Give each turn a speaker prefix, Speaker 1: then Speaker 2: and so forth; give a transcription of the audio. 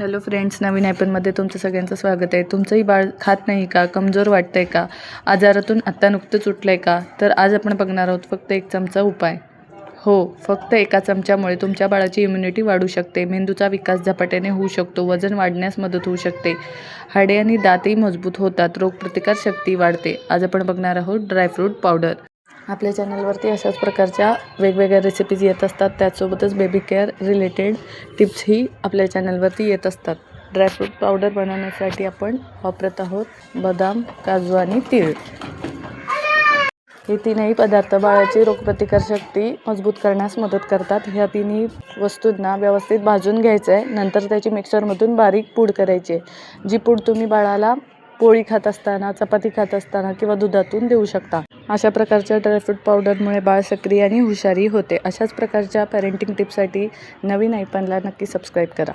Speaker 1: Hello friends, नवीन ॲपमध्ये तुमचं सगळ्यांचं स्वागत आहे. तुमचंही बाळ खात नाही का? कमजोर वाटतं आहे का? आजारातून आत्ता नुकतंच उठलं आहे का? तर आज आपण बघणार आहोत फक्त 1 चमचा उपाय. हो, फक्त 1 चमच्यामुळे तुमच्या बाळाची इम्युनिटी वाढू शकते, मेंदूचा विकास झपाट्याने होऊ शकतो, वजन वाढण्यास मदत होऊ शकते, हाडे आणि दातही मजबूत होतात, रोगप्रतिकारशक्ती वाढते. आज आपण बघणार आहोत ड्रायफ्रूट पावडर. आपल्या चॅनलवरती अशाच प्रकारच्या वेगवेगळ्या रेसिपीज येत असतात. त्याचसोबतच बेबी केअर रिलेटेड टिप्सही आपल्या चॅनलवरती येत असतात. ड्रायफ्रूट पावडर बनवण्यासाठी आपण वापरत आहोत बदाम, काजू आणि तीळ. हे तीनही पदार्थ बाळाची रोगप्रतिकारशक्ती मजबूत करण्यास मदत करतात. ह्या तिन्ही वस्तूंना व्यवस्थित भाजून घ्यायचं आहे. नंतर त्याची मिक्सरमधून बारीक पूड करायची आहे. जी पूड तुम्ही बाळाला पोळी खात असताना, चपाती खात असताना किंवा दुधातून देऊ शकता. अशा प्रकारच्या ड्रायफ्रूट पावडरमुळे बाळ सक्रिय आणि हुशारही होते. अशाच प्रकारच्या पॅरेंटिंग टिप्ससाठी नवीन आयकॉनला नक्की सबस्क्राईब करा.